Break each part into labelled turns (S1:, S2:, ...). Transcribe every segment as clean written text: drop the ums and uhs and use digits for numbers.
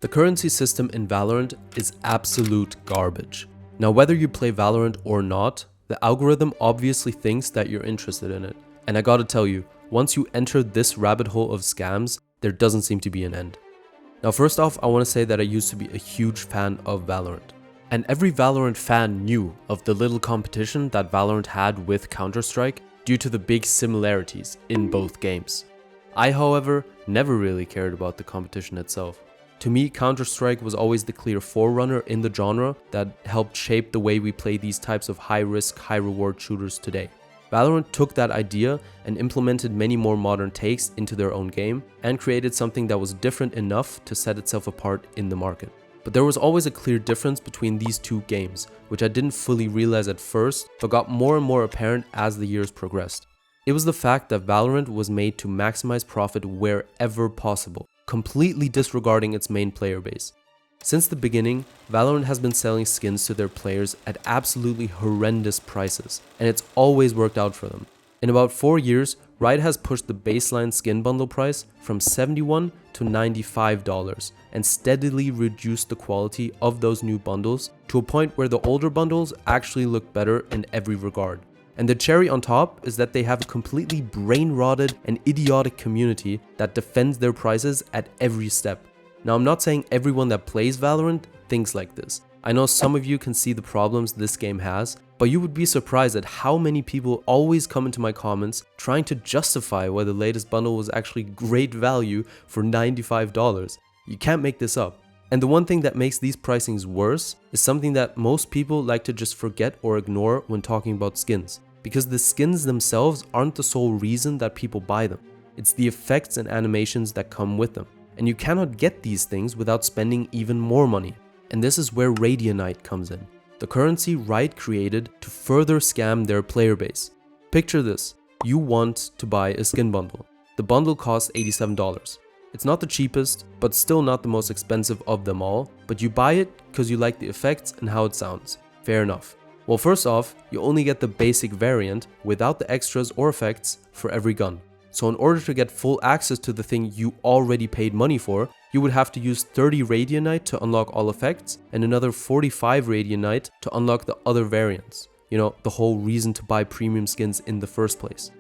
S1: The currency system in Valorant is absolute garbage. Now, whether you play Valorant or not, the algorithm obviously thinks that you're interested in it. And I gotta tell you, once you enter this rabbit hole of scams, there doesn't seem to be an end. Now, first off, I want to say that I used to be a huge fan of Valorant. And every Valorant fan knew of the little competition that Valorant had with Counter-Strike due to the big similarities in both games. I, however, never really cared about the competition itself. To me, Counter-Strike was always the clear forerunner in the genre that helped shape the way we play these types of high-risk, high-reward shooters today. Valorant took that idea and implemented many more modern takes into their own game and created something that was different enough to set itself apart in the market. But there was always a clear difference between these two games, which I didn't fully realize at first, but got more and more apparent as the years progressed. It was the fact that Valorant was made to maximize profit wherever possible, completely disregarding its main player base. Since the beginning, Valorant has been selling skins to their players at absolutely horrendous prices, and it's always worked out for them. In about 4 years, Riot has pushed the baseline skin bundle price from $71 to $95 and steadily reduced the quality of those new bundles to a point where the older bundles actually look better in every regard. And the cherry on top is that they have a completely brain-rotted and idiotic community that defends their prices at every step. Now, I'm not saying everyone that plays Valorant thinks like this. I know some of you can see the problems this game has, but you would be surprised at how many people always come into my comments trying to justify why the latest bundle was actually great value for $95. You can't make this up. And the one thing that makes these pricings worse is something that most people like to just forget or ignore when talking about skins. Because the skins themselves aren't the sole reason that people buy them. It's the effects and animations that come with them. And you cannot get these things without spending even more money. And this is where Radianite comes in. The currency Riot created to further scam their player base. Picture this. You want to buy a skin bundle. The bundle costs $87. It's not the cheapest, but still not the most expensive of them all. But you buy it because you like the effects and how it sounds. Fair enough. Well, first off, you only get the basic variant without the extras or effects for every gun. So in order to get full access to the thing you already paid money for, you would have to use 30 Radianite to unlock all effects and another 45 Radianite to unlock the other variants. You know, the whole reason to buy premium skins in the first place.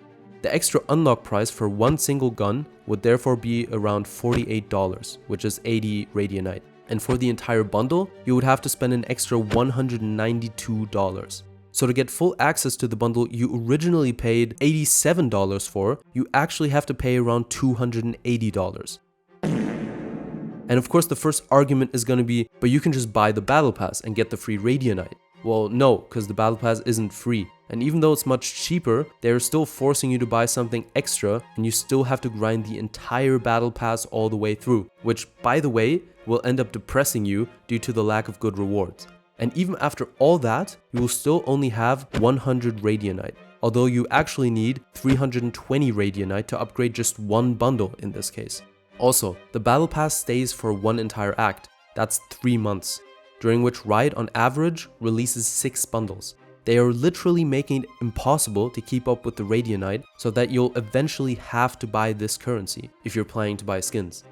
S1: The extra unlock price for one single gun would therefore be around $48, which is 80 Radianite. And for the entire bundle, you would have to spend an extra $192. So to get full access to the bundle you originally paid $87 for, you actually have to pay around $280. And of course the first argument is going to be, but you can just buy the battle pass and get the free Radianite. Well, no, because the battle pass isn't free. And even though it's much cheaper, they're still forcing you to buy something extra and you still have to grind the entire battle pass all the way through, which, by the way, will end up depressing you due to the lack of good rewards. And even after all that, you will still only have 100 Radianite, although you actually need 320 Radianite to upgrade just one bundle in this case. Also, the battle pass stays for one entire act, that's 3 months, during which Riot on average releases 6 bundles. They are literally making it impossible to keep up with the Radianite so that you'll eventually have to buy this currency if you're planning to buy skins.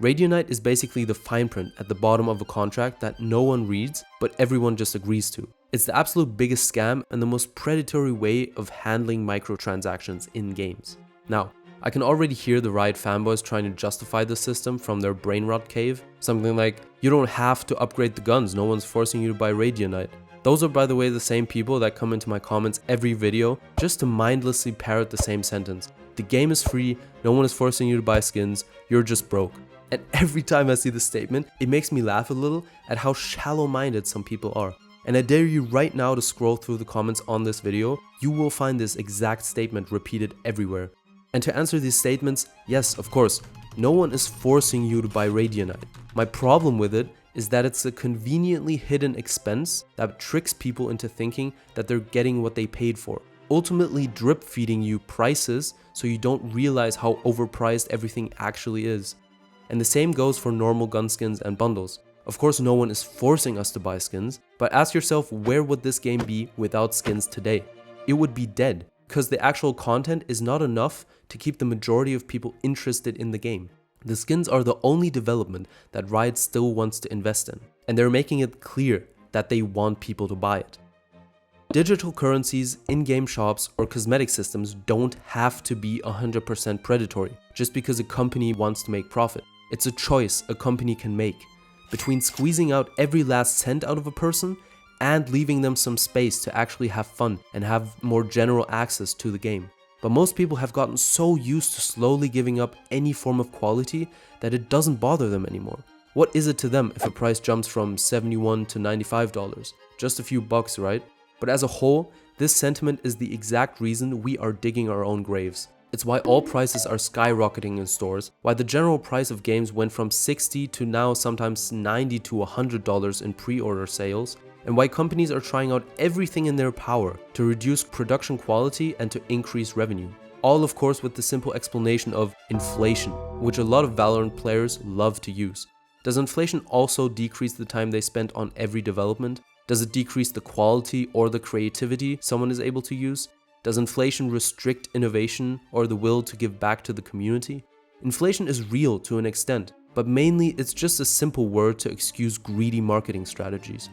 S1: Radianite is basically the fine print at the bottom of a contract that no one reads but everyone just agrees to. It's the absolute biggest scam and the most predatory way of handling microtransactions in games. Now, I can already hear the Riot fanboys trying to justify the system from their brain rot cave. Something like, you don't have to upgrade the guns, no one's forcing you to buy Radianite. Those are, by the way, the same people that come into my comments every video just to mindlessly parrot the same sentence. The game is free, no one is forcing you to buy skins, you're just broke. And every time I see this statement, it makes me laugh a little at how shallow-minded some people are. And I dare you right now to scroll through the comments on this video, you will find this exact statement repeated everywhere. And to answer these statements, yes, of course, no one is forcing you to buy Radianite. My problem with it is that it's a conveniently hidden expense that tricks people into thinking that they're getting what they paid for, ultimately drip feeding you prices so you don't realize how overpriced everything actually is. And the same goes for normal gun skins and bundles. Of course, no one is forcing us to buy skins, but ask yourself, where would this game be without skins today? It would be dead, because the actual content is not enough to keep the majority of people interested in the game. The skins are the only development that Riot still wants to invest in, and they're making it clear that they want people to buy it. Digital currencies, in-game shops, or cosmetic systems don't have to be 100% predatory just because a company wants to make profit. It's a choice a company can make between squeezing out every last cent out of a person and leaving them some space to actually have fun and have more general access to the game. But most people have gotten so used to slowly giving up any form of quality that it doesn't bother them anymore. What is it to them if a price jumps from $71 to $95? Just a few bucks, right? But as a whole, this sentiment is the exact reason we are digging our own graves. It's why all prices are skyrocketing in stores, why the general price of games went from $60 to now sometimes $90 to $100 in pre-order sales, and why companies are trying out everything in their power to reduce production quality and to increase revenue. All of course with the simple explanation of inflation, which a lot of Valorant players love to use. Does inflation also decrease the time they spend on every development? Does it decrease the quality or the creativity someone is able to use? Does inflation restrict innovation or the will to give back to the community? Inflation is real to an extent, but mainly it's just a simple word to excuse greedy marketing strategies.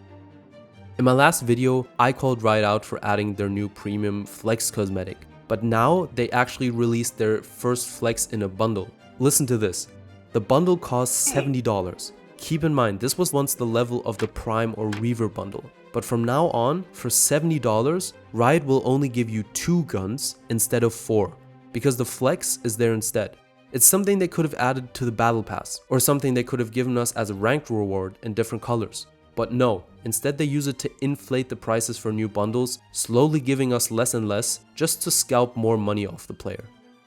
S1: In my last video, I called Riot out for adding their new premium Flex cosmetic, but now they actually released their first Flex in a bundle. Listen to this. The bundle costs $70. Keep in mind, this was once the level of the Prime or Reaver bundle, but from now on, for $70, Riot will only give you 2 guns instead of 4, because the Flex is there instead. It's something they could have added to the Battle Pass, or something they could have given us as a ranked reward in different colors. But no, instead they use it to inflate the prices for new bundles, slowly giving us less and less just to scalp more money off the player.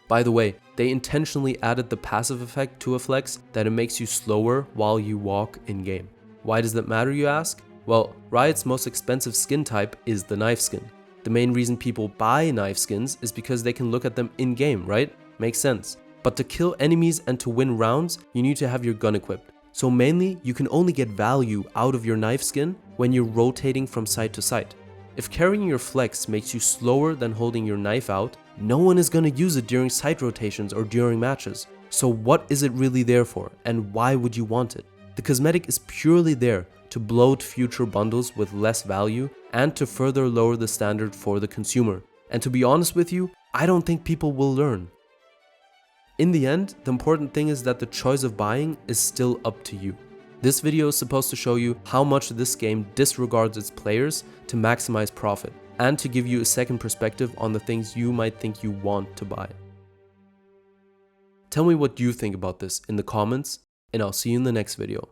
S1: By the way, they intentionally added the passive effect to a Flex that it makes you slower while you walk in game. Why does that matter, you ask? Well, Riot's most expensive skin type is the knife skin. The main reason people buy knife skins is because they can look at them in game, right? Makes sense. But to kill enemies and to win rounds, you need to have your gun equipped. So mainly, you can only get value out of your knife skin when you're rotating from side to side. If carrying your Flex makes you slower than holding your knife out, no one is going to use it during side rotations or during matches. So what is it really there for, and why would you want it? The cosmetic is purely there to bloat future bundles with less value and to further lower the standard for the consumer. And to be honest with you, I don't think people will learn. In the end, the important thing is that the choice of buying is still up to you. This video is supposed to show you how much this game disregards its players to maximize profit, and to give you a second perspective on the things you might think you want to buy. Tell me what you think about this in the comments, and I'll see you in the next video.